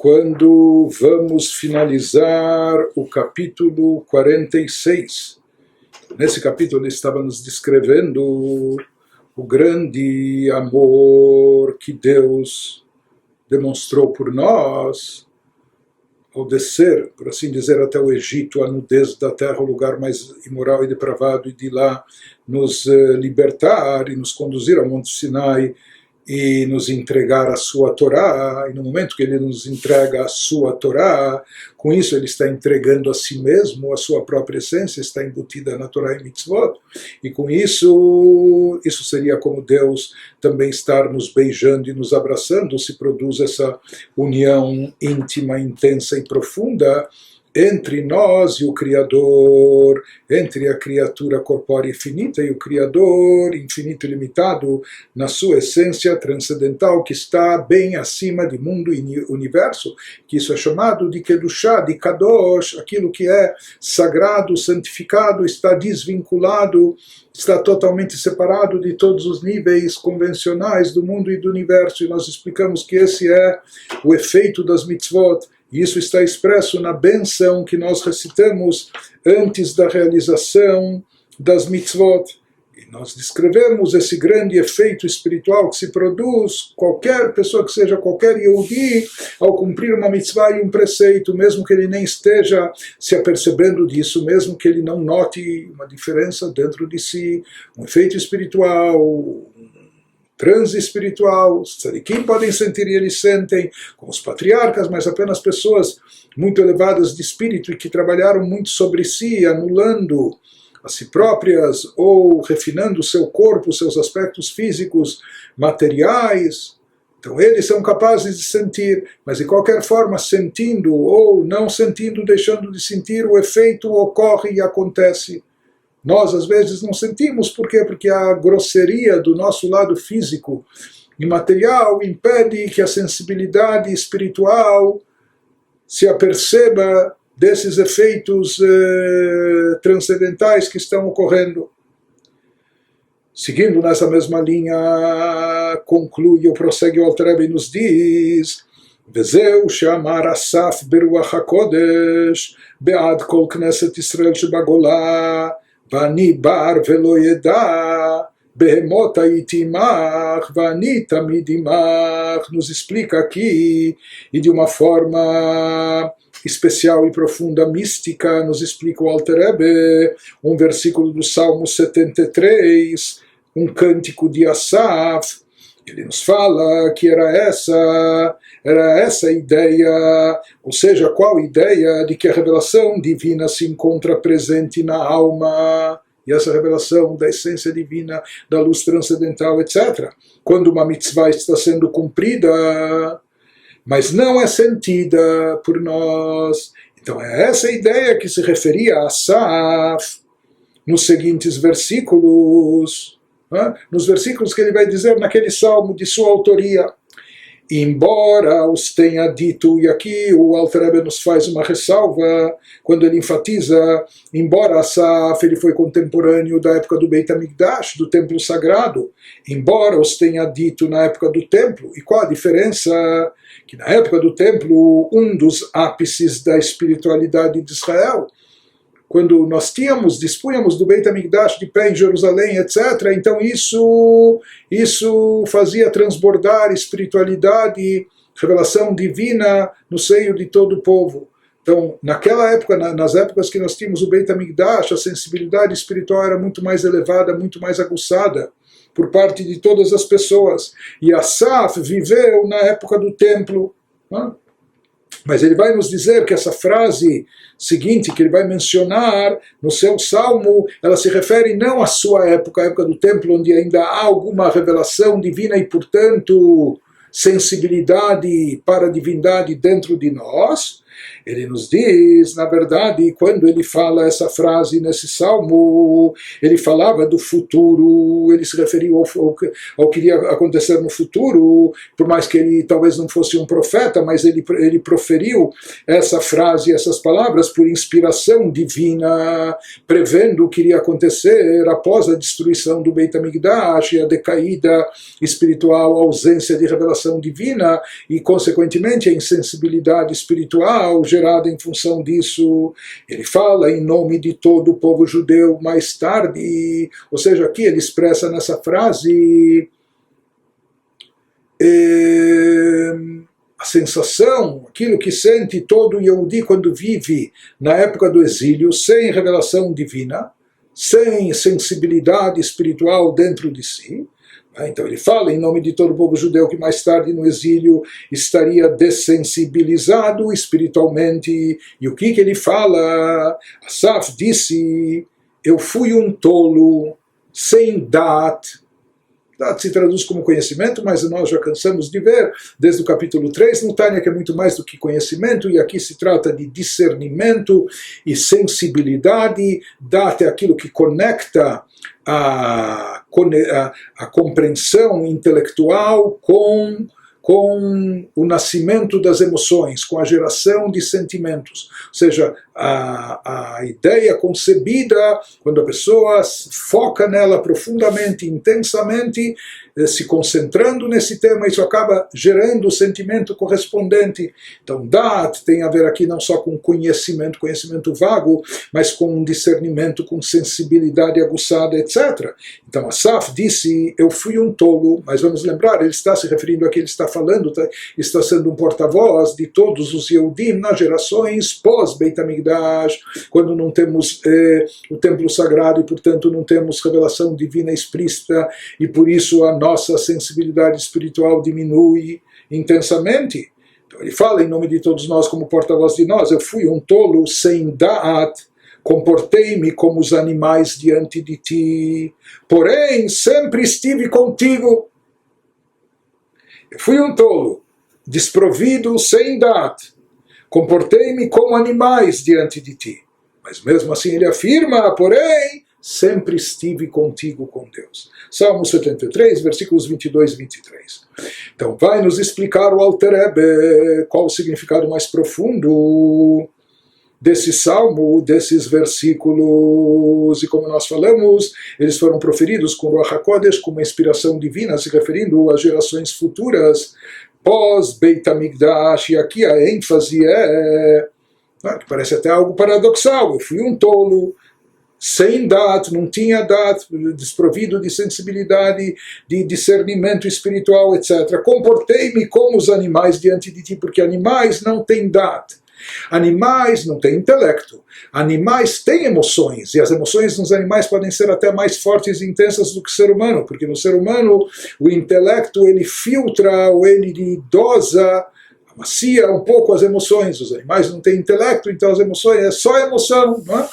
quando vamos finalizar o capítulo 46. Nesse capítulo ele estava nos descrevendo o grande amor que Deus demonstrou por nós ao descer, por assim dizer, até o Egito, a nudez da terra, o lugar mais imoral e depravado, e de lá nos libertar e nos conduzir ao Monte Sinai e nos entregar a sua Torá. E no momento que ele nos entrega a sua Torá, com isso ele está entregando a si mesmo, a sua própria essência está embutida na Torá e Mitzvot, e com isso seria como Deus também estar nos beijando e nos abraçando, se produz essa união íntima, intensa e profunda entre nós e o Criador, entre a criatura corpórea e finita e o Criador infinito e limitado na sua essência transcendental, que está bem acima de mundo e universo, que isso é chamado de Kedushá, de Kadosh, aquilo que é sagrado, santificado, está desvinculado, está totalmente separado de todos os níveis convencionais do mundo e do universo, e nós explicamos que esse é o efeito das mitzvot. E isso está expresso na benção que nós recitamos antes da realização das mitzvot. E nós descrevemos esse grande efeito espiritual que se produz qualquer pessoa que seja qualquer Yehudi ao cumprir uma mitzvah e um preceito, mesmo que ele nem esteja se apercebendo disso, mesmo que ele não note uma diferença dentro de si, um efeito espiritual, transe espiritual. Os tzadikim podem sentir e eles sentem, como os patriarcas, mas apenas pessoas muito elevadas de espírito e que trabalharam muito sobre si, anulando a si próprias ou refinando o seu corpo, seus aspectos físicos, materiais. Então eles são capazes de sentir, mas de qualquer forma, sentindo ou não sentindo, deixando de sentir, o efeito ocorre e acontece. Nós, às vezes, não sentimos. Por quê? Porque a grosseria do nosso lado físico e material impede que a sensibilidade espiritual se aperceba desses efeitos transcendentais que estão ocorrendo. Seguindo nessa mesma linha, conclui ou prossegue o Alter Rebbe e nos diz: וזהו שאמר אסף ברוח הקודש בעד כל כנסת ישראל שבגולה ואני בר ולא ידע בהמות הייתי עמך ואני תמיד עמך. Nos explica aqui, e de uma forma especial e profunda, mística, nos explica o Alter Rebbe um versículo do Salmo 73, um cântico de Asaf. Ele nos fala que era essa a ideia, ou seja, qual ideia? De que a revelação divina se encontra presente na alma, e essa revelação da essência divina, da luz transcendental, etc. Quando uma mitzvah está sendo cumprida, mas não é sentida por nós. Então é essa ideia que se referia a Asaf nos seguintes versículos, nos versículos que ele vai dizer naquele salmo de sua autoria. Embora os tenha dito, e aqui o Alter Rebbe nos faz uma ressalva, quando ele enfatiza, embora Asaf ele foi contemporâneo da época do Beit HaMikdash, do templo sagrado, embora os tenha dito na época do templo. E qual a diferença? Que na época do templo, um dos ápices da espiritualidade de Israel, quando nós dispunhamos do Beit HaMikdash de pé em Jerusalém, etc., então isso fazia transbordar espiritualidade, revelação divina no seio de todo o povo. Então, naquela época, nas épocas que nós tínhamos o Beit HaMikdash, a sensibilidade espiritual era muito mais elevada, muito mais aguçada, por parte de todas as pessoas. E Asaf viveu na época do templo, mas ele vai nos dizer que essa frase seguinte, que ele vai mencionar no seu salmo, ela se refere não à sua época, a época do templo, onde ainda há alguma revelação divina e, portanto, sensibilidade para a divindade dentro de nós. Ele nos diz, na verdade, quando ele fala essa frase nesse salmo, ele falava do futuro, ele se referiu ao que iria acontecer no futuro, por mais que ele talvez não fosse um profeta, mas ele proferiu essa frase, essas palavras, por inspiração divina, prevendo o que iria acontecer após a destruição do Beit HaMikdash e a decaída espiritual, a ausência de revelação divina e, consequentemente, a insensibilidade espiritual gerada em função disso. Ele fala em nome de todo o povo judeu mais tarde, ou seja, aqui ele expressa nessa frase a sensação, aquilo que sente todo Yehudi quando vive na época do exílio, sem revelação divina, sem sensibilidade espiritual dentro de si. Então ele fala em nome de todo o povo judeu que mais tarde no exílio estaria dessensibilizado espiritualmente. E o que ele fala? Asaf disse, eu fui um tolo, sem dat. Dat se traduz como conhecimento, mas nós já cansamos de ver, desde o capítulo 3, no Tânia, que é muito mais do que conhecimento, e aqui se trata de discernimento e sensibilidade. Dat é aquilo que conecta a compreensão intelectual com o nascimento das emoções, com a geração de sentimentos. Ou seja, a ideia concebida, quando a pessoa foca nela profundamente, intensamente, se concentrando nesse tema, isso acaba gerando o sentimento correspondente. Então, dat tem a ver aqui não só com conhecimento vago, mas com um discernimento, com sensibilidade aguçada, etc. Então, Asaf disse, eu fui um tolo, mas vamos lembrar, ele está se referindo a que ele está falando, está sendo um porta-voz de todos os Yehudim nas gerações pós-Beit HaMikdash, quando não temos o templo sagrado e, portanto, não temos revelação divina explícita, e por isso a nossa sensibilidade espiritual diminui intensamente. Então ele fala em nome de todos nós como porta-voz de nós, eu fui um tolo sem da'at, comportei-me como os animais diante de ti, porém sempre estive contigo. Eu fui um tolo, desprovido, sem da'at, comportei-me como animais diante de ti. Mas mesmo assim ele afirma, porém, sempre estive contigo, com Deus. Salmo 73, versículos 22 e 23. Então vai nos explicar o Alter Rebbe qual o significado mais profundo desse salmo, desses versículos. E como nós falamos, eles foram proferidos com Ruach HaKodesh, com uma inspiração divina, se referindo às gerações futuras, pós-Beit HaMikdash. E aqui a ênfase que parece até algo paradoxal, eu fui um tolo, sem dat, não tinha dat, desprovido de sensibilidade, de discernimento espiritual, etc. Comportei-me como os animais diante de ti, porque animais não têm dat. Animais não têm intelecto. Animais têm emoções, e as emoções nos animais podem ser até mais fortes e intensas do que o ser humano, porque no ser humano o intelecto ele filtra ou ele dosa, amacia um pouco as emoções. Os animais não têm intelecto, então as emoções é só emoção, não é?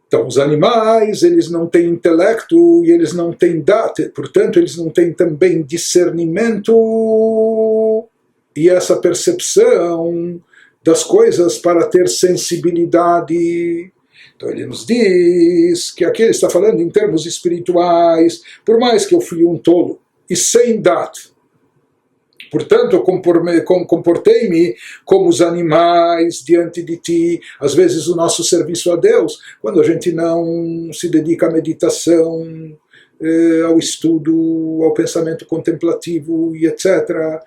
Então, os animais, eles não têm intelecto e eles não têm data, portanto, eles não têm também discernimento e essa percepção das coisas para ter sensibilidade. Então, ele nos diz que aqui ele está falando em termos espirituais, por mais que eu fui um tolo e sem data, portanto, eu comportei-me como os animais diante de ti. Às vezes o nosso serviço a Deus, quando a gente não se dedica à meditação, ao estudo, ao pensamento contemplativo e etc.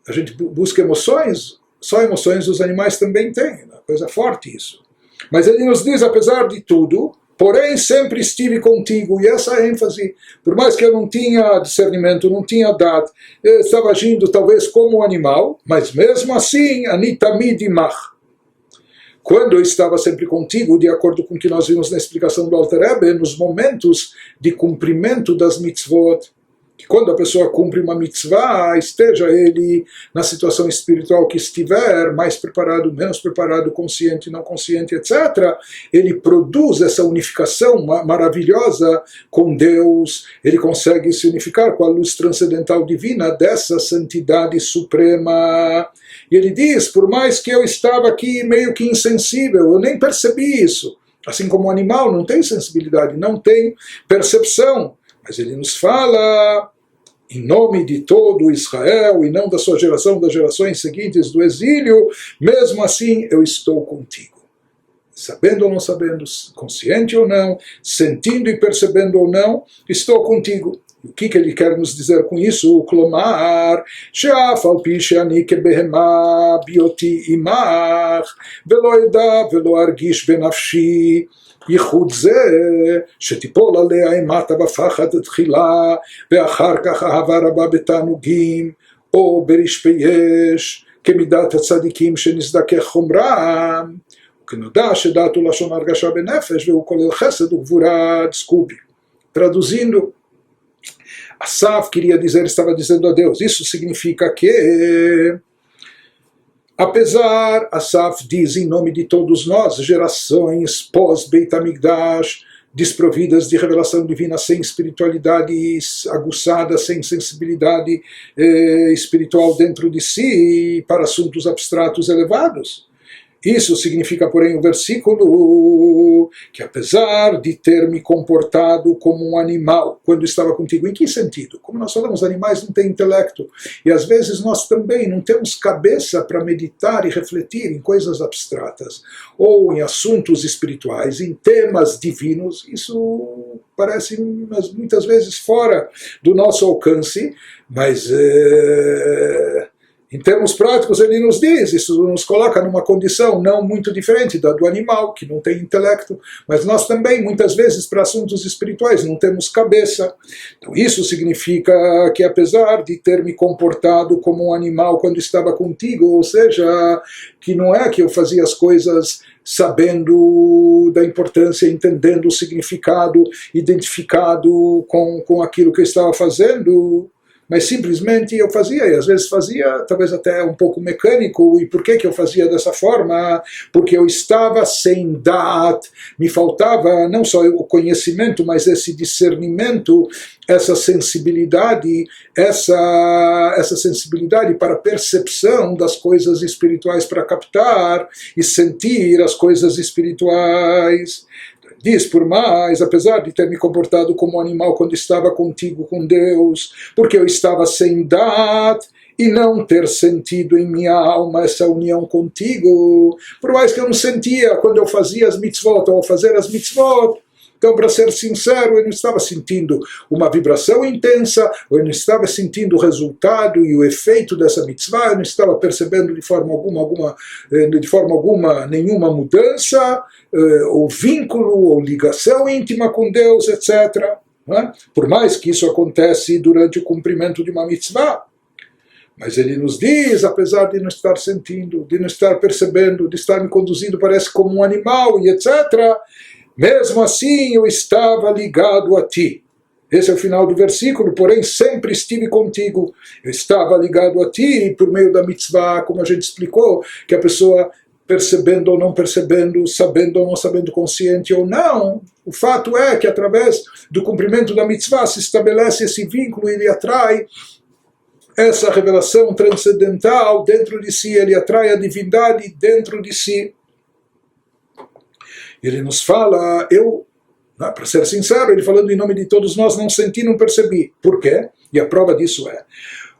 A gente busca emoções, só emoções os animais também têm, é uma coisa forte isso. Mas ele nos diz, apesar de tudo, porém sempre estive contigo, e essa ênfase, por mais que eu não tinha discernimento, não tinha dado, eu estava agindo talvez como um animal, mas mesmo assim, anitamid imach. Quando eu estava sempre contigo, de acordo com o que nós vimos na explicação do Alter Rebbe, nos momentos de cumprimento das mitzvot, que quando a pessoa cumpre uma mitzvah, esteja ele na situação espiritual que estiver, mais preparado, menos preparado, consciente, não consciente, etc., ele produz essa unificação maravilhosa com Deus, ele consegue se unificar com a luz transcendental divina dessa santidade suprema. E ele diz, por mais que eu estava aqui meio que insensível, eu nem percebi isso, assim como o animal não tem sensibilidade, não tem percepção, mas ele nos fala, em nome de todo Israel, e não da sua geração, das gerações seguintes do exílio, mesmo assim eu estou contigo. Sabendo ou não sabendo, consciente ou não, sentindo e percebendo ou não, estou contigo. O que ele quer nos dizer com isso? Klomar, she'af al pi she'ani kebehema bioti imach, velo eda velo argish benafshi, ייחוד זה שתיפול עליה אימתה בפחד תחילה ואחר כך אהבה רבה בתענוגים או ברשפי אש כמידת הצדיקים שנזדכך חומרם וכנודע שדעת הוא לשון הרגשה בנפש והוא כולל חסד וגבורה דסקובי. Traduzindo, Asaf queria dizer, estava dizendo a Deus, isso significa que apesar, Asaf diz em nome de todos nós, gerações pós-Beit HaMikdash, desprovidas de revelação divina, sem espiritualidade aguçada, sem sensibilidade espiritual dentro de si, para assuntos abstratos elevados. Isso significa, porém, o versículo que apesar de ter me comportado como um animal quando estava contigo, em que sentido? Como nós falamos, animais não têm intelecto e às vezes nós também não temos cabeça para meditar e refletir em coisas abstratas ou em assuntos espirituais, em temas divinos. Isso parece muitas vezes fora do nosso alcance, mas em termos práticos, ele nos diz, isso nos coloca numa condição não muito diferente da do animal, que não tem intelecto, mas nós também, muitas vezes, para assuntos espirituais, não temos cabeça. Então, isso significa que, apesar de ter me comportado como um animal quando estava contigo, ou seja, que não é que eu fazia as coisas sabendo da importância, entendendo o significado, identificado com aquilo que eu estava fazendo, mas simplesmente eu fazia, e às vezes fazia talvez até um pouco mecânico. E por que eu fazia dessa forma? Porque eu estava sem da'at, me faltava não só o conhecimento, mas esse discernimento, essa sensibilidade, essa sensibilidade para a percepção das coisas espirituais, para captar e sentir as coisas espirituais. Diz, por mais, apesar de ter me comportado como um animal quando estava contigo, com Deus, porque eu estava sem da'at e não ter sentido em minha alma essa união contigo, por mais que eu não sentia quando eu fazia as mitzvot, ou ao fazer as mitzvot. Então, para ser sincero, eu não estava sentindo uma vibração intensa, eu não estava sentindo o resultado e o efeito dessa mitzvah, eu não estava percebendo de forma alguma nenhuma mudança, ou vínculo, ou ligação íntima com Deus, etc. Né? Por mais que isso acontece durante o cumprimento de uma mitzvah. Mas ele nos diz, apesar de não estar sentindo, de não estar percebendo, de estar me conduzindo, parece como um animal, e etc., mesmo assim eu estava ligado a ti. Esse é o final do versículo, porém sempre estive contigo. Eu estava ligado a ti por meio da mitzvah, como a gente explicou, que a pessoa percebendo ou não percebendo, sabendo ou não sabendo, consciente ou não, o fato é que através do cumprimento da mitzvah se estabelece esse vínculo e ele atrai essa revelação transcendental dentro de si, ele atrai a divindade dentro de si. Ele nos fala, para ser sincero, ele falando em nome de todos nós, não senti, não percebi. Por quê? E a prova disso é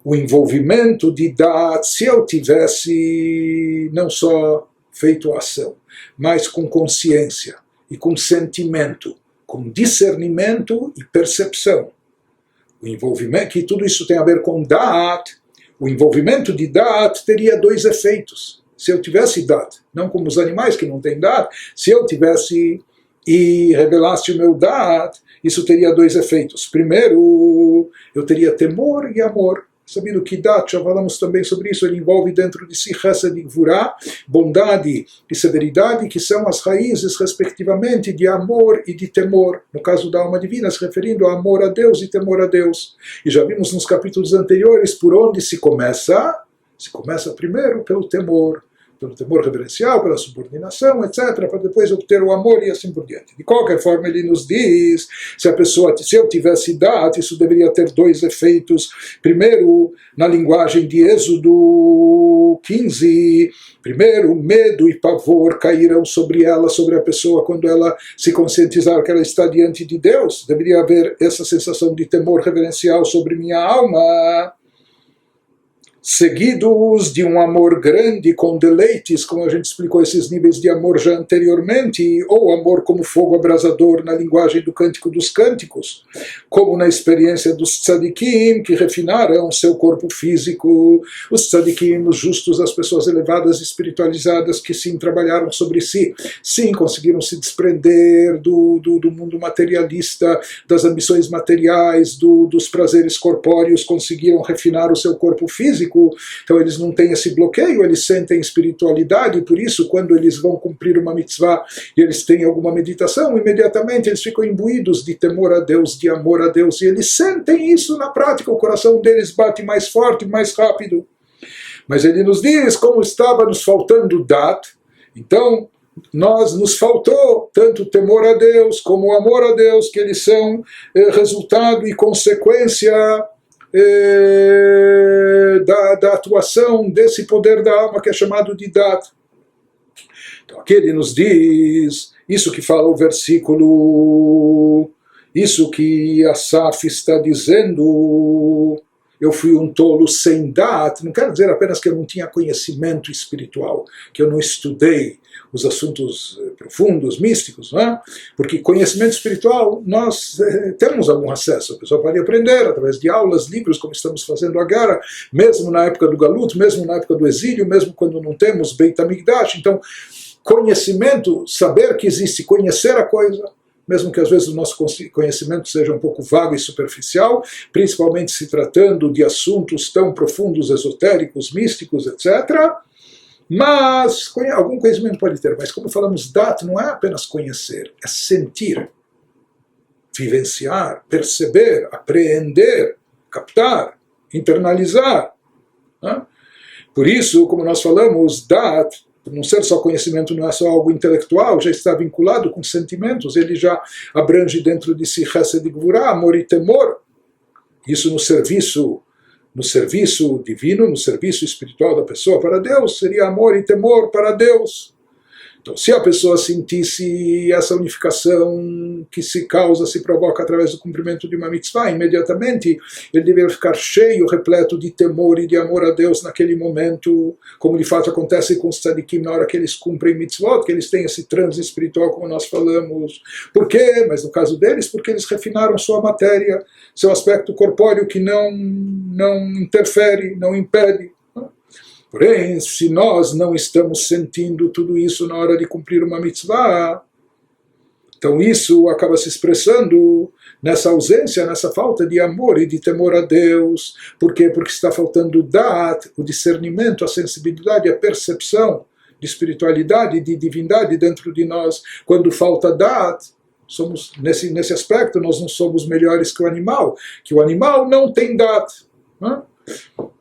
o envolvimento de da'at. Se eu tivesse não só feito a ação, mas com consciência e com sentimento, com discernimento e percepção, o envolvimento, que tudo isso tem a ver com da'at, o envolvimento de da'at teria dois efeitos. Se eu tivesse da'at, não como os animais que não têm da'at, se eu tivesse e revelasse o meu da'at, isso teria dois efeitos. Primeiro, eu teria temor e amor. Sabido que Dat, já falamos também sobre isso, ele envolve dentro de si Chesed e Gvurah, bondade e severidade, que são as raízes, respectivamente, de amor e de temor. No caso da alma divina, se referindo a amor a Deus e temor a Deus. E já vimos nos capítulos anteriores por onde se começa. Se começa primeiro pelo temor reverencial, pela subordinação, etc., para depois obter o amor e assim por diante. De qualquer forma, ele nos diz, se eu tivesse dado, isso deveria ter dois efeitos. Primeiro, na linguagem de Êxodo 15, primeiro, medo e pavor cairão sobre ela, sobre a pessoa, quando ela se conscientizar que ela está diante de Deus. Deveria haver essa sensação de temor reverencial sobre minha alma, seguidos de um amor grande com deleites, como a gente explicou esses níveis de amor já anteriormente, ou amor como fogo abrasador na linguagem do Cântico dos Cânticos, como na experiência dos tzadikim, que refinaram seu corpo físico, os tzadikim, os justos, as pessoas elevadas e espiritualizadas que sim trabalharam sobre si, sim conseguiram se desprender do mundo materialista, das ambições materiais, dos prazeres corpóreos, conseguiram refinar o seu corpo físico. Então eles não têm esse bloqueio, eles sentem espiritualidade, e por isso quando eles vão cumprir uma mitzvah e eles têm alguma meditação, imediatamente eles ficam imbuídos de temor a Deus, de amor a Deus, e eles sentem isso na prática, o coração deles bate mais forte, mais rápido. Mas ele nos diz como estava nos faltando dat, então nos faltou tanto temor a Deus como o amor a Deus, que eles são resultado e consequência da atuação desse poder da alma que é chamado de Dat. Então aqui ele nos diz, isso que fala o versículo, isso que Asaf está dizendo, eu fui um tolo sem Dat, não quer dizer apenas que eu não tinha conhecimento espiritual, que eu não estudei os assuntos profundos, místicos, não é? Porque conhecimento espiritual nós temos algum acesso, a pessoa pode aprender através de aulas, livros, como estamos fazendo agora, mesmo na época do Galut, mesmo na época do exílio, mesmo quando não temos Beit HaMikdash. Então, conhecimento, saber que existe, conhecer a coisa, mesmo que às vezes o nosso conhecimento seja um pouco vago e superficial, principalmente se tratando de assuntos tão profundos, esotéricos, místicos, etc., mas algum conhecimento pode ter, mas como falamos, Dat não é apenas conhecer, é sentir, vivenciar, perceber, apreender, captar, internalizar. Né? Por isso, como nós falamos, Dat, por não ser só conhecimento, não é só algo intelectual, já está vinculado com sentimentos, ele já abrange dentro de si Chesed e Gvurah, amor e temor. Isso no serviço divino, no serviço espiritual da pessoa para Deus, seria amor e temor para Deus. Então, se a pessoa sentisse essa unificação que se causa, se provoca através do cumprimento de uma mitzvah, imediatamente ele deveria ficar cheio, repleto de temor e de amor a Deus naquele momento, como de fato acontece com os tzadikim na hora que eles cumprem mitzvot, que eles têm esse transe espiritual, como nós falamos. Por quê? Mas no caso deles, porque eles refinaram sua matéria, seu aspecto corpóreo que não interfere, não impede. Porém, se nós não estamos sentindo tudo isso na hora de cumprir uma mitzvah, então isso acaba se expressando nessa ausência, nessa falta de amor e de temor a Deus. Por quê? Porque está faltando Dat, o discernimento, a sensibilidade, a percepção de espiritualidade, de divindade dentro de nós. Quando falta Dat, somos, nesse aspecto, nós não somos melhores que o animal não tem Dat.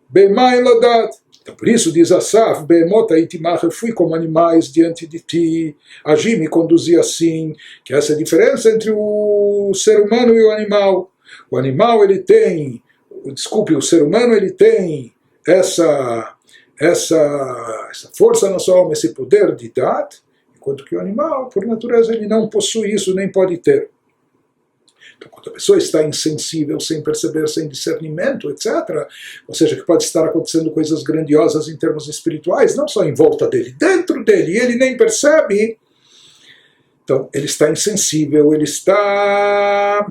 Bemai la Dat. Então, por isso diz Asaf, Be'emot haitimach, eu fui como animais diante de ti, agi, me conduzi assim, que essa é a diferença entre o ser humano e o animal. O animal, ele tem, o ser humano, ele tem essa força na sua alma, esse poder de Dat, enquanto que o animal, por natureza, ele não possui isso, nem pode ter. Então, quando a pessoa está insensível, sem perceber, sem discernimento, etc., ou seja, que pode estar acontecendo coisas grandiosas em termos espirituais, não só em volta dele, dentro dele, e ele nem percebe. Então, ele está insensível, ele está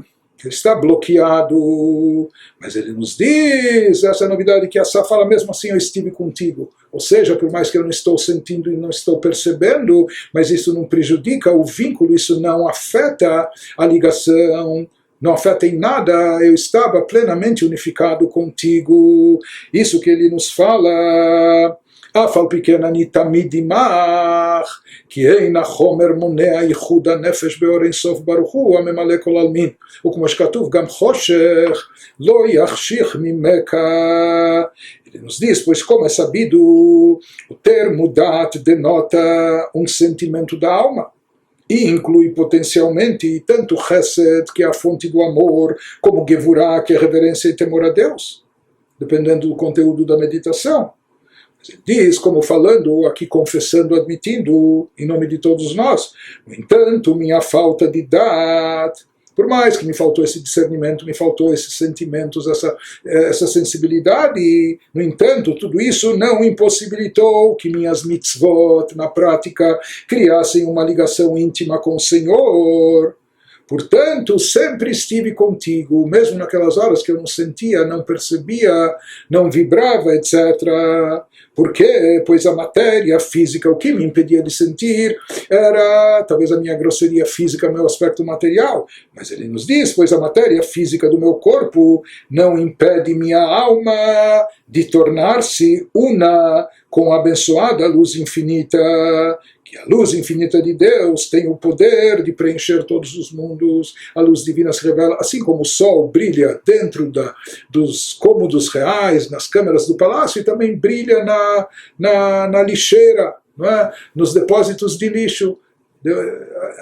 bloqueado, mas ele nos diz, essa novidade que Asaf fala, mesmo assim eu estive contigo. Ou seja, por mais que eu não estou sentindo e não estou percebendo, mas isso não prejudica o vínculo, isso não afeta a ligação não afeta em nada, eu estava plenamente unificado contigo. Isso que ele nos fala. אף על פי כן אני תמיד עמך, כי אין החומר מונע ייחוד הנפש באור אין סוף ברוך הוא הממלא כל עלמין. וכמו שכתוב גם חושך לא יחשיך ממך. Ele nos diz, pois como é sabido, o termo dat denota sentimento da alma e inclui potencialmente tanto Chesed, que é a fonte do amor, como Gevurah, que é reverência e temor a Deus, dependendo do conteúdo da meditação. Diz, como falando, aqui confessando, admitindo, em nome de todos nós. No entanto, minha falta de dat, por mais que me faltou esse discernimento, me faltou esses sentimentos, essa sensibilidade, no entanto, tudo isso não impossibilitou que minhas mitzvot, na prática, criassem uma ligação íntima com o Senhor. Portanto, sempre estive contigo, mesmo naquelas horas que eu não sentia, não percebia, não vibrava, etc. Por quê? Pois a matéria física, o que me impedia de sentir, era talvez a minha grosseria física, meu aspecto material. Mas ele nos diz, pois a matéria física do meu corpo não impede minha alma de tornar-se una com a abençoada luz infinita, que a luz infinita de Deus tem o poder de preencher todos os mundos. A luz divina se revela, assim como o sol brilha dentro dos cômodos reais, nas câmeras do palácio, e também brilha na lixeira, não é? Nos depósitos de lixo.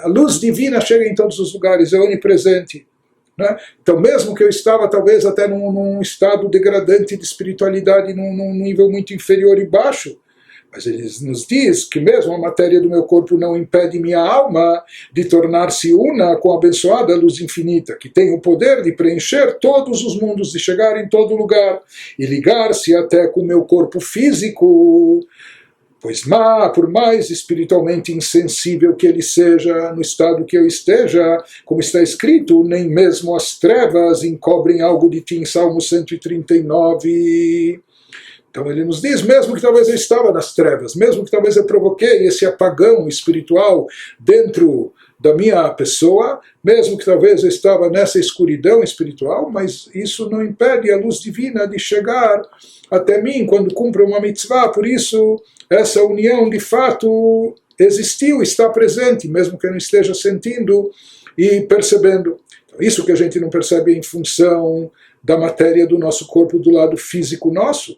A luz divina chega em todos os lugares, é onipresente. Né? Então, mesmo que eu estava talvez até num estado degradante de espiritualidade, num nível muito inferior e baixo, mas ele nos diz que mesmo a matéria do meu corpo não impede minha alma de tornar-se una com a abençoada luz infinita, que tem o poder de preencher todos os mundos, de chegar em todo lugar e ligar-se até com o meu corpo físico. Pois por mais espiritualmente insensível que ele seja, no estado que eu esteja, como está escrito, nem mesmo as trevas encobrem algo de ti, em Salmo 139. Então ele nos diz, mesmo que talvez eu estava nas trevas, mesmo que talvez eu provoquei esse apagão espiritual dentro da minha pessoa, mesmo que talvez eu estava nessa escuridão espiritual, mas isso não impede a luz divina de chegar até mim quando cumpro uma mitzvah. Por isso, essa união de fato existiu, está presente, mesmo que eu não esteja sentindo e percebendo. Então, isso que a gente não percebe em função da matéria do nosso corpo, do lado físico nosso.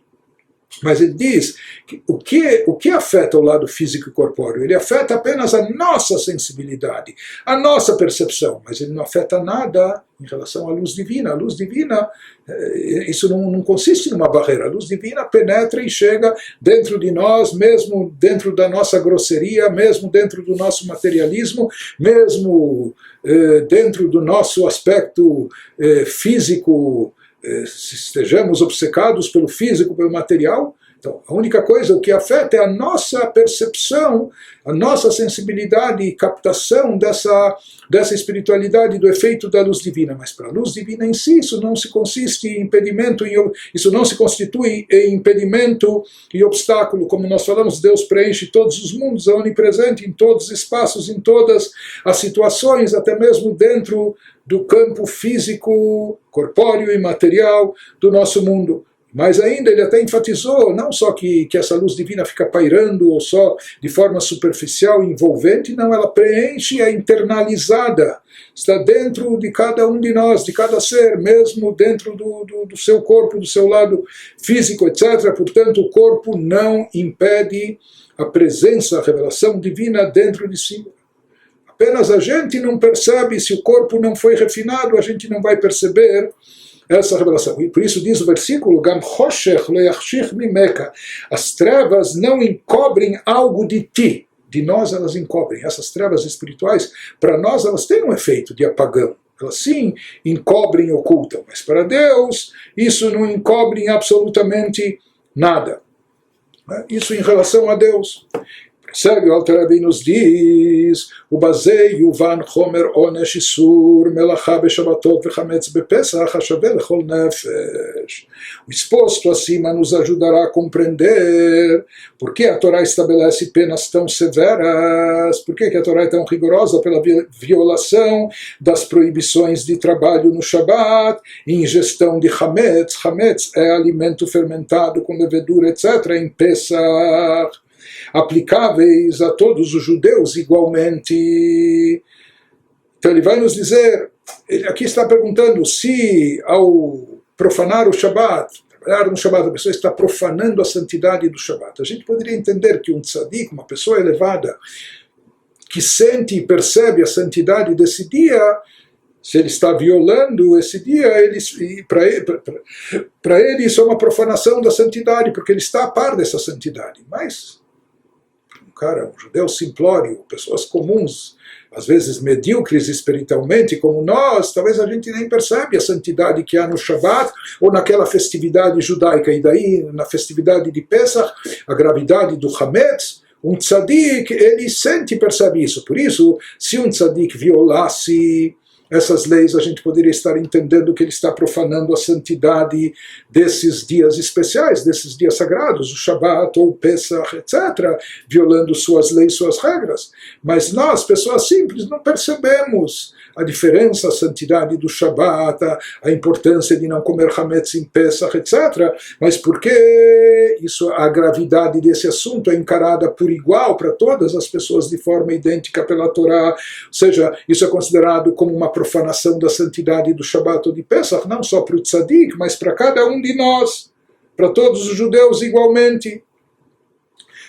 Mas ele diz que o que afeta o lado físico e corpóreo? Ele afeta apenas a nossa sensibilidade, a nossa percepção, mas ele não afeta nada em relação à luz divina. A luz divina, isso não consiste numa barreira. A luz divina penetra e chega dentro de nós, mesmo dentro da nossa grosseria, mesmo dentro do nosso materialismo, mesmo dentro do nosso aspecto físico, se estejamos obcecados pelo físico, pelo material. Então, a única coisa, o que afeta é a nossa percepção, a nossa sensibilidade e captação dessa espiritualidade, do efeito da luz divina. Mas para a luz divina em si, isso não se consiste em impedimento, isso não se constitui em impedimento e obstáculo. Como nós falamos, Deus preenche todos os mundos, é onipresente em todos os espaços, em todas as situações, até mesmo dentro do campo físico, corpóreo e material do nosso mundo. Mas ainda ele até enfatizou, não só que essa luz divina fica pairando, ou só de forma superficial e envolvente, não, ela preenche, é internalizada, está dentro de cada um de nós, de cada ser, mesmo dentro do seu corpo, do seu lado físico, etc. Portanto, o corpo não impede a presença, a revelação divina dentro de si. Apenas a gente não percebe, se o corpo não foi refinado, a gente não vai perceber essa revelação. E por isso diz o versículo, Gam choshech lo yachshich mimeka. As trevas não encobrem algo de ti. De nós elas encobrem. Essas trevas espirituais, para nós elas têm um efeito de apagão. Elas sim encobrem e ocultam. Mas para Deus, isso não encobre absolutamente nada. Isso em relação a Deus. Segue o Alter Rebbe nos diz: o baseio van chomer onesh isur melacha beshabatot vechametz bepesach hashaveh lechol nefesh. O exposto acima nos ajudará a compreender por que a Torá estabelece penas tão severas, por que a Torá é tão rigorosa pela violação das proibições de trabalho no Shabat e ingestão de chametz. Chametz é alimento fermentado com levedura, etc., em Pesach, aplicáveis a todos os judeus igualmente. Então ele vai nos dizer, ele aqui está perguntando se ao profanar o Shabat, trabalhar no Shabat, a pessoa está profanando a santidade do Shabat. A gente poderia entender que um tzadik, uma pessoa elevada, que sente e percebe a santidade desse dia, se ele está violando esse dia, para ele isso é uma profanação da santidade, porque ele está a par dessa santidade. Mas um judeu simplório, pessoas comuns, às vezes medíocres espiritualmente como nós, talvez a gente nem percebe a santidade que há no Shabat ou naquela festividade judaica. E daí, na festividade de Pesach, a gravidade do Hametz, um tzadik, ele sente e percebe isso. Por isso, se um tzadik violasse essas leis, a gente poderia estar entendendo que ele está profanando a santidade desses dias especiais, desses dias sagrados, o Shabat ou o Pesach, etc., violando suas leis, suas regras. Mas nós, pessoas simples, não percebemos a diferença, a santidade do Shabat, a importância de não comer Hametz em Pesach, etc. Mas porque isso, a gravidade desse assunto é encarada por igual para todas as pessoas de forma idêntica pela Torá, ou seja, isso é considerado como uma profanação da santidade do Shabat ou de Pesach, não só para o tzadik, mas para cada um de nós, para todos os judeus igualmente.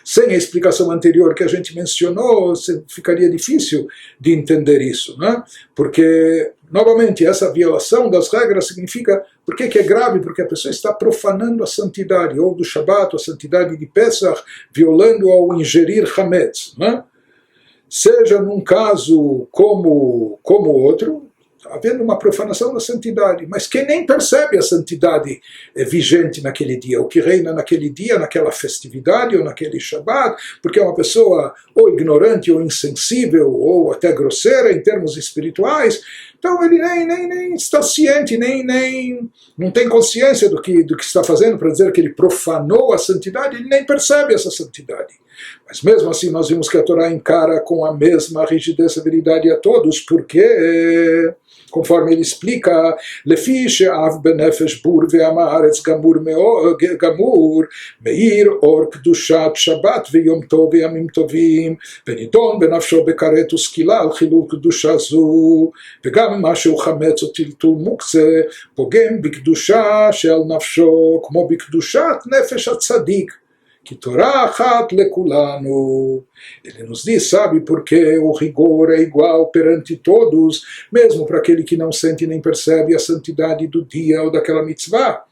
Sem a explicação anterior que a gente mencionou, ficaria difícil de entender isso, né? Porque, novamente, essa violação das regras significa, por que é grave? Porque a pessoa está profanando a santidade, ou do Shabat, a santidade de Pesach, violando ao ingerir Hametz, né? Seja num caso como outro, havendo uma profanação da santidade, mas quem nem percebe a santidade vigente naquele dia, o que reina naquele dia, naquela festividade ou naquele Shabat, porque é uma pessoa ou ignorante ou insensível ou até grosseira em termos espirituais, então ele nem está ciente, nem não tem consciência do que está fazendo para dizer que ele profanou a santidade, ele nem percebe essa santidade. Mas mesmo assim nós vimos que a Torá encara com a mesma rigidez e severidade a todos, porque, conforme ele explica, Lefi she'av benefesh bur ve'ama haaretz gamur meir or kedushat shabbat ve'yom tov ve'yamim tovim venidon benafsho bekaret uskila al chilul kedusha zu וגם מה שהוא חמץ או טלטול מוקצה פוגם בקדושה של נפשו כמו בקדושת נפש הצדיק que Torá achat lekulanu. Ele nos diz, sabe, porque o rigor é igual perante todos, mesmo para aquele que não sente nem percebe a santidade do dia ou daquela mitzvah.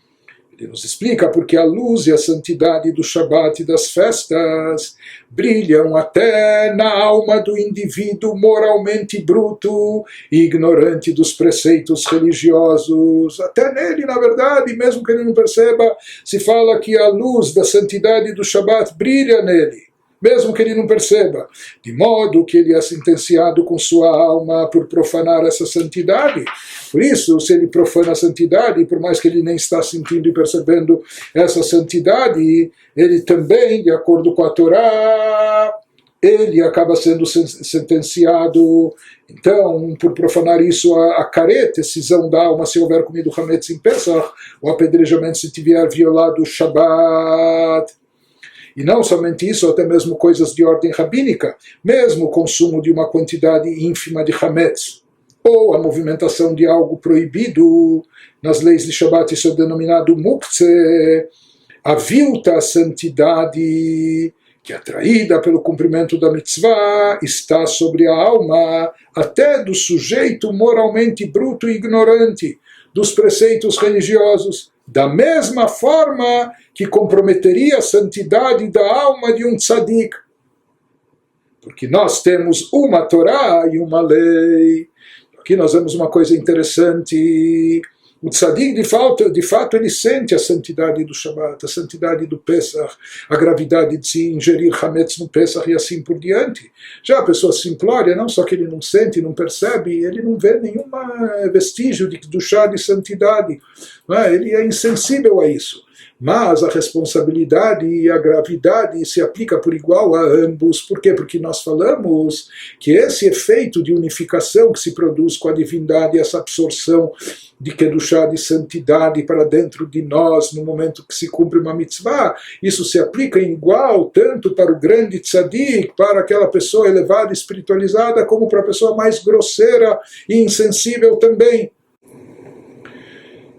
Ele nos explica porque a luz e a santidade do Shabat e das festas brilham até na alma do indivíduo moralmente bruto e ignorante dos preceitos religiosos. Até nele, na verdade, mesmo que ele não perceba, se fala que a luz da santidade do Shabat brilha nele, mesmo que ele não perceba, de modo que ele é sentenciado com sua alma por profanar essa santidade. Por isso, se ele profana a santidade, por mais que ele nem está sentindo e percebendo essa santidade, ele também, de acordo com a Torá, ele acaba sendo sentenciado, então, por profanar isso, a careta, decisão da alma, se houver comido Hametz em Pesach, o apedrejamento se tiver violado o Shabat. E não somente isso, até mesmo coisas de ordem rabínica, mesmo o consumo de uma quantidade ínfima de Hametz, ou a movimentação de algo proibido, nas leis de Shabat isso é denominado muktzeh, avilta a santidade, que atraída pelo cumprimento da mitzvah, está sobre a alma, até do sujeito moralmente bruto e ignorante dos preceitos religiosos, da mesma forma que comprometeria a santidade da alma de um tzadik. Porque nós temos uma Torá e uma lei. Aqui nós vemos uma coisa interessante. O tzadik, de fato, ele sente a santidade do Shabbat, a santidade do Pesach, a gravidade de se ingerir Hametz no Pesach e assim por diante. Já a pessoa simplória, não só que ele não sente, não percebe, ele não vê nenhum vestígio do chá de santidade. Não é? Ele é insensível a isso. Mas a responsabilidade e a gravidade se aplica por igual a ambos. Por quê? Porque nós falamos que esse efeito de unificação que se produz com a divindade, essa absorção de Kedushá, de santidade para dentro de nós, no momento que se cumpre uma mitzvah, isso se aplica em igual, tanto para o grande tzadik, para aquela pessoa elevada, espiritualizada, como para a pessoa mais grosseira e insensível também.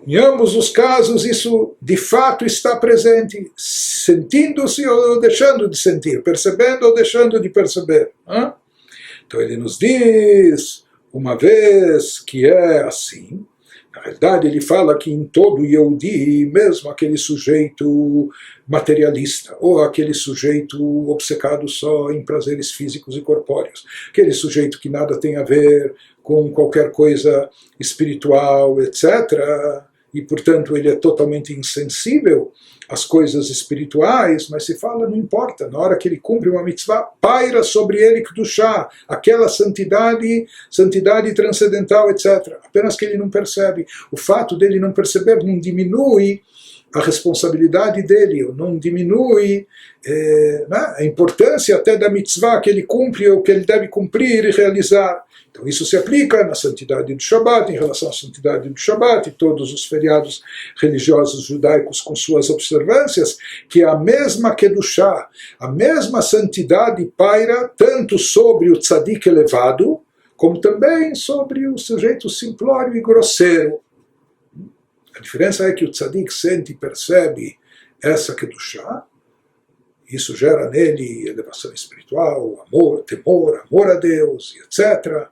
Em ambos os casos, isso de fato está presente, sentindo-se ou deixando de sentir, percebendo ou deixando de perceber. Então ele nos diz, uma vez que é assim, na verdade ele fala que em todo Yehudi, mesmo aquele sujeito materialista, ou aquele sujeito obcecado só em prazeres físicos e corpóreos, aquele sujeito que nada tem a ver com qualquer coisa espiritual, etc., e, portanto, ele é totalmente insensível às coisas espirituais, mas se fala, não importa, na hora que ele cumpre uma mitzvah, paira sobre ele Kedushá, aquela santidade transcendental, etc. Apenas que ele não percebe. O fato dele não perceber não diminui a responsabilidade dele, não diminui a importância até da mitzvah que ele cumpre ou que ele deve cumprir e realizar. Então isso se aplica na santidade do Shabbat, em relação à santidade do Shabbat e todos os feriados religiosos judaicos com suas observâncias, que a mesma Kedushá, a mesma santidade paira tanto sobre o tzadik elevado, como também sobre o sujeito simplório e grosseiro. A diferença é que o tzadik sente e percebe essa Kedushá, isso gera nele elevação espiritual, amor, temor, amor a Deus, etc.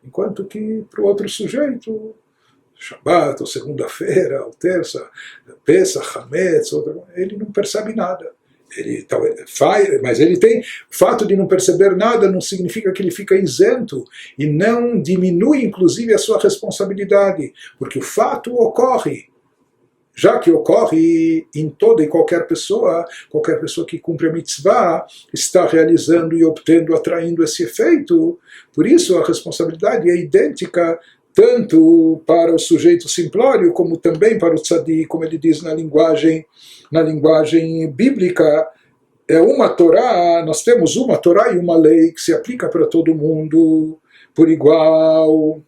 Enquanto que para o outro sujeito, Shabbat, ou segunda-feira, ou terça, Pesach, Hametz, ele não percebe nada. Ele faz, mas ele tem. O fato de não perceber nada não significa que ele fica isento e não diminui, inclusive, a sua responsabilidade, porque o fato ocorre. Já que ocorre em toda e qualquer pessoa que cumpre a mitzvah está realizando e obtendo, atraindo esse efeito. Por isso a responsabilidade é idêntica tanto para o sujeito simplório como também para o tzadik, como ele diz na linguagem bíblica. É uma Torá, nós temos uma Torá e uma lei que se aplica para todo mundo por igual.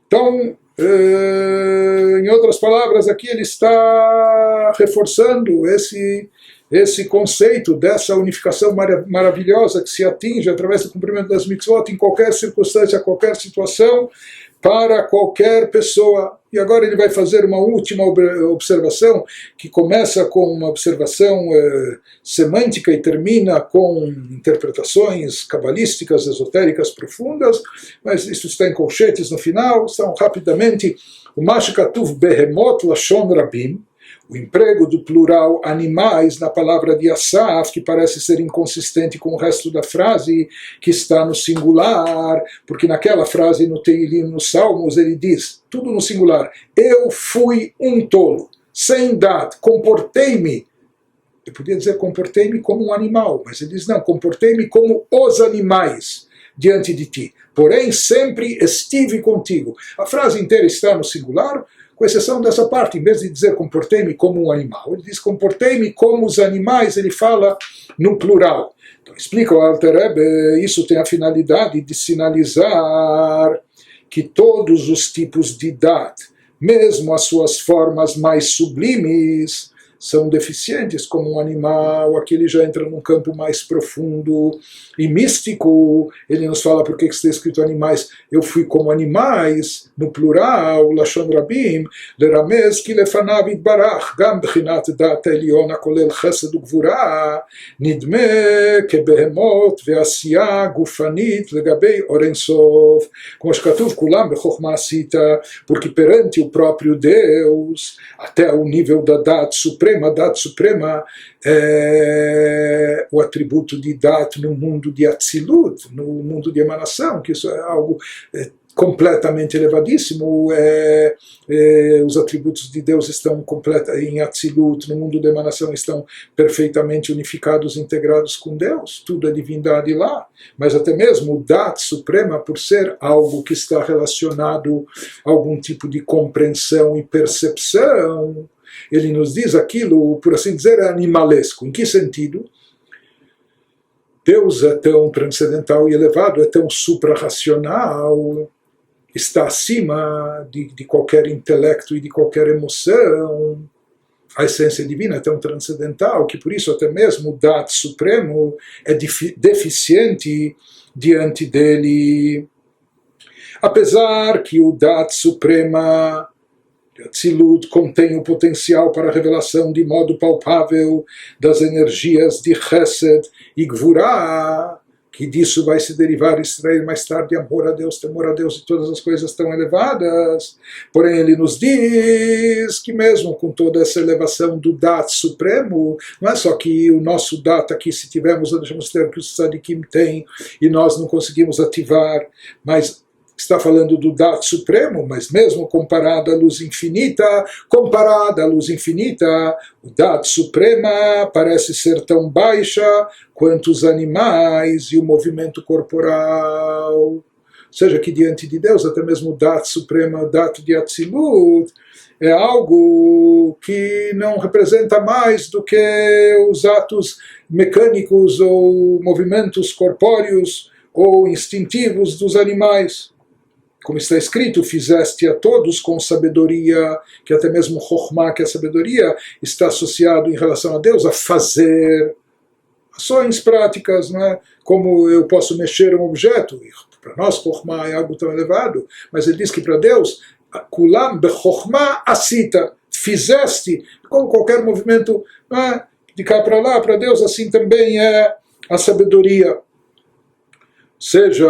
Então, em outras palavras, aqui ele está reforçando esse conceito dessa unificação maravilhosa que se atinge através do cumprimento das mitzvot em qualquer circunstância, qualquer situação, para qualquer pessoa. E agora ele vai fazer uma última observação, que começa com uma observação semântica e termina com interpretações cabalísticas, esotéricas profundas, mas isso está em colchetes no final. São rapidamente o Mashkatuv Behemot Lashon Rabim, o emprego do plural animais na palavra de Asaf, que parece ser inconsistente com o resto da frase, que está no singular, porque naquela frase no Teilim, nos Salmos, ele diz, tudo no singular, eu fui um tolo, sem dat, comportei-me. Eu podia dizer comportei-me como um animal, mas ele diz não, comportei-me como os animais diante de ti. Porém, sempre estive contigo. A frase inteira está no singular, com exceção dessa parte, em vez de dizer comportei-me como um animal, ele diz comportei-me como os animais, ele fala no plural. Então explica o Alter Rebbe, isso tem a finalidade de sinalizar que todos os tipos de dat, mesmo as suas formas mais sublimes, são deficientes como um animal. Aqui ele já entra num campo mais profundo e místico. Ele nos fala por que está escrito animais. Eu fui como animais, no plural, Lashon Rabim, Leramez ki lefanav itbarach, gam bechinat dat eliona kolel chesed ugvura, nidme kebehemot ve'asiya gufanit legabei orensov. Como escatuv kulam bechokma asita, porque perante o próprio Deus, até o nível da dat suprema, a Dat Suprema é o atributo de Dat no mundo de Atzilut, no mundo de emanação, que isso é algo completamente elevadíssimo, os atributos de Deus estão em Atzilut, no mundo da emanação, estão perfeitamente unificados, integrados com Deus, tudo é divindade lá, mas até mesmo o Dat Suprema, por ser algo que está relacionado a algum tipo de compreensão e percepção, ele nos diz aquilo, por assim dizer, é animalesco. Em que sentido? Deus é tão transcendental e elevado, é tão suprarracional, está acima de qualquer intelecto e de qualquer emoção. A essência divina é tão transcendental que por isso até mesmo o Dat Supremo é deficiente diante dele. Apesar que o Dat Suprema de Atzilut contém o potencial para a revelação de modo palpável das energias de Chesed e Gvurah, que disso vai se derivar e extrair mais tarde amor a Deus, temor a Deus e todas as coisas tão elevadas. Porém, ele nos diz que mesmo com toda essa elevação do Dat Supremo, não é só que o nosso Dat aqui, se tivermos, deixamos ter que o Tzadikim tem, e nós não conseguimos ativar, mas está falando do Dat Supremo, mas mesmo comparado à luz infinita, o Dat Suprema parece ser tão baixa quanto os animais e o movimento corporal. Ou seja, que diante de Deus, até mesmo o Dat Suprema, o Dat de Atzilut, é algo que não representa mais do que os atos mecânicos ou movimentos corpóreos ou instintivos dos animais. Como está escrito, fizeste a todos com sabedoria, que até mesmo Chokhmah, que é a sabedoria, está associado em relação a Deus a fazer ações práticas, não é? Como eu posso mexer um objeto, para nós Chokhmah é algo tão elevado, mas ele diz que para Deus, Kulam bechokhmah asita, fizeste, como qualquer movimento, não é? De cá para lá, para Deus assim também é a sabedoria. Seja,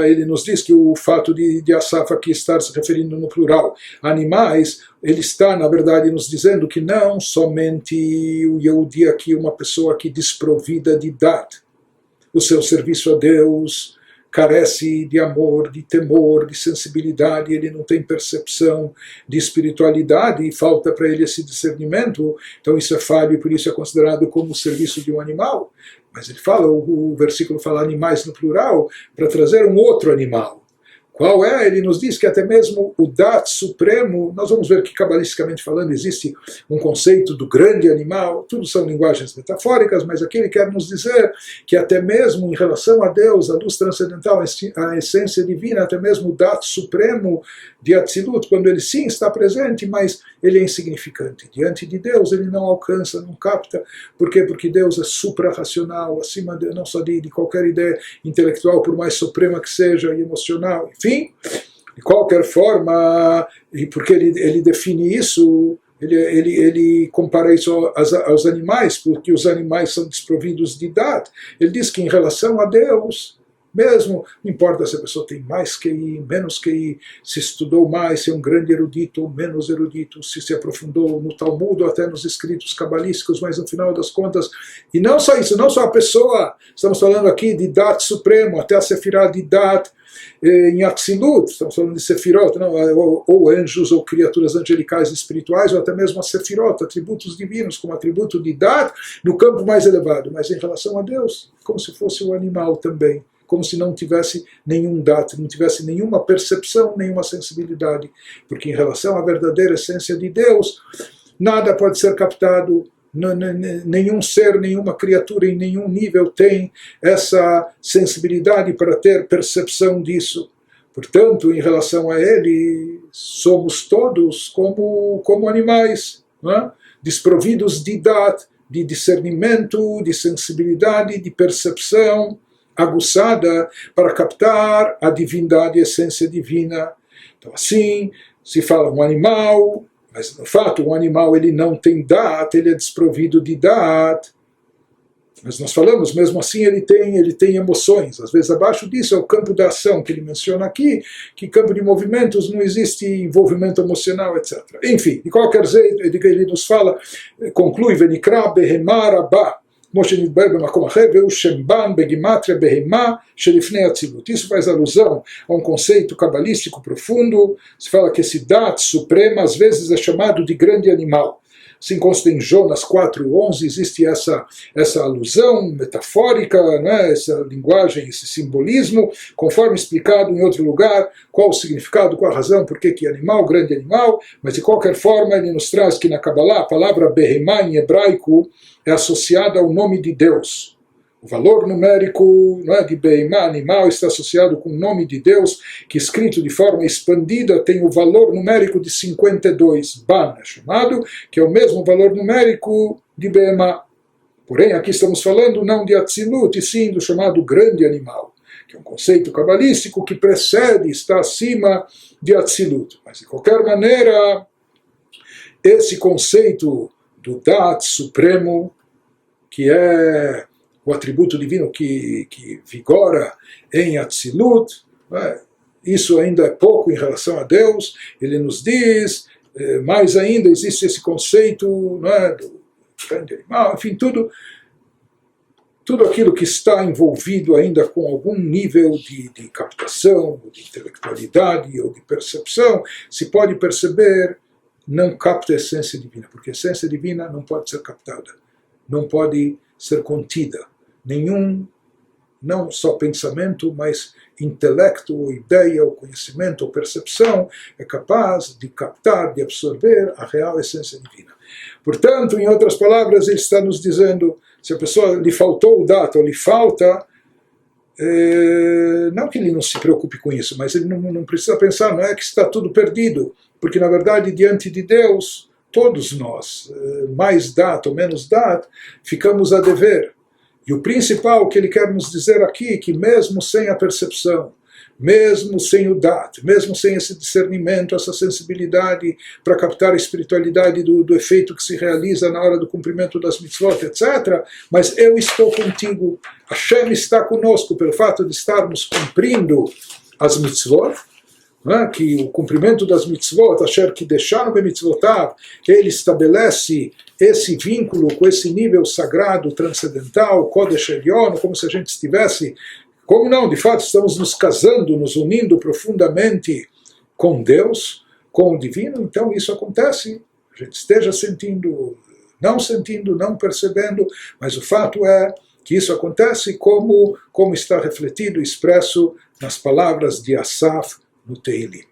ele nos diz que o fato de Asaf aqui estar se referindo no plural a animais, ele está, na verdade, nos dizendo que não somente o Yehudi aqui, uma pessoa aqui desprovida de Dat, o seu serviço a Deus carece de amor, de temor, de sensibilidade, ele não tem percepção de espiritualidade e falta para ele esse discernimento, então isso é falho e por isso é considerado como o serviço de um animal. Mas ele fala, o versículo fala animais no plural, para trazer um outro animal. Qual é? Ele nos diz que até mesmo o Dat Supremo, nós vamos ver que cabalisticamente falando existe um conceito do grande animal, tudo são linguagens metafóricas, mas aqui ele quer nos dizer que até mesmo em relação a Deus, a luz transcendental, a essência divina, até mesmo o Dat Supremo de Atzilut, quando ele sim está presente, mas ele é insignificante. Diante de Deus ele não alcança, não capta. Por quê? Porque Deus é suprarracional, acima de, não só de qualquer ideia intelectual, por mais suprema que seja, e emocional, enfim. De qualquer forma, e porque ele define isso, ele compara isso aos animais, porque os animais são desprovidos de idade. Ele diz que em relação a Deus, mesmo, não importa se a pessoa tem mais QI, menos QI, se estudou mais, se é um grande erudito ou menos erudito, se aprofundou no Talmud ou até nos escritos cabalísticos, mas no final das contas, e não só isso, não só a pessoa, estamos falando aqui de Dat Supremo, até a Sefirah de Dat, em Atzilut, estamos falando de Sefirot, não, ou anjos ou criaturas angelicais espirituais, ou até mesmo a Sefirot, atributos divinos, como atributo de Dat, no campo mais elevado, mas em relação a Deus, como se fosse um animal também, como se não tivesse nenhum Dat, não tivesse nenhuma percepção, nenhuma sensibilidade, porque em relação à verdadeira essência de Deus, nada pode ser captado, nenhum ser, nenhuma criatura em nenhum nível tem essa sensibilidade para ter percepção disso. Portanto, em relação a ele, somos todos como animais, não é? Desprovidos de Dat, de discernimento, de sensibilidade, de percepção aguçada para captar a divindade, a essência divina. Então, assim, se fala um animal, mas no fato, um animal ele não tem Dat, ele é desprovido de Dat. Mas nós falamos, mesmo assim ele tem emoções. Às vezes abaixo disso é o campo da ação que ele menciona aqui, que campo de movimentos não existe envolvimento emocional, etc. Enfim, de qualquer jeito, ele nos fala, conclui, Venikra behemar abá, Isso faz alusão a um conceito cabalístico profundo. Se fala que esse Dat suprema às vezes é chamado de grande animal. Assim consta em Jonas 4:11, existe essa alusão metafórica, né, essa linguagem, esse simbolismo, conforme explicado em outro lugar, qual o significado, qual a razão, por que animal, grande animal, mas de qualquer forma ele nos traz que na Kabbalah a palavra Behemá em hebraico é associada ao nome de Deus. O valor numérico, não é, de Behemá, animal, está associado com o nome de Deus, que escrito de forma expandida tem o valor numérico de 52, Ban é chamado, que é o mesmo valor numérico de Behemá. Porém, aqui estamos falando não de Atzilut, e sim do chamado grande animal, que é um conceito cabalístico que precede, está acima de Atzilut. Mas, de qualquer maneira, esse conceito do Dat supremo, que é o atributo divino que vigora em Atzilut, né? Isso ainda é pouco em relação a Deus. Ele nos diz, mais ainda existe esse conceito, né, do grande animal, enfim, tudo aquilo que está envolvido ainda com algum nível de captação, de intelectualidade ou de percepção, se pode perceber, não capta a essência divina, porque a essência divina não pode ser captada, não pode ser contida. Nenhum, não só pensamento, mas intelecto, ou ideia, ou conhecimento, ou percepção é capaz de captar, de absorver a real essência divina. Portanto, em outras palavras, ele está nos dizendo, se a pessoa lhe faltou o dato, ou lhe falta, não que ele não se preocupe com isso, mas ele não precisa pensar, não é que está tudo perdido, porque na verdade, diante de Deus, todos nós, mais dato ou menos dato, ficamos a dever. E o principal que ele quer nos dizer aqui é que mesmo sem a percepção, mesmo sem o dat, mesmo sem esse discernimento, essa sensibilidade para captar a espiritualidade do efeito que se realiza na hora do cumprimento das mitzvot, etc., mas eu estou contigo, Hashem está conosco pelo fato de estarmos cumprindo as mitzvot, que o cumprimento das mitzvot, Asher que deixaram de mitzvotav, ele estabelece esse vínculo com esse nível sagrado, transcendental, Kodesh Elyon, como se a gente estivesse, como não, de fato estamos nos casando, nos unindo profundamente com Deus, com o divino. Então isso acontece, a gente esteja sentindo, não percebendo, mas o fato é que isso acontece como está refletido e expresso nas palavras de Asaf no Teilim.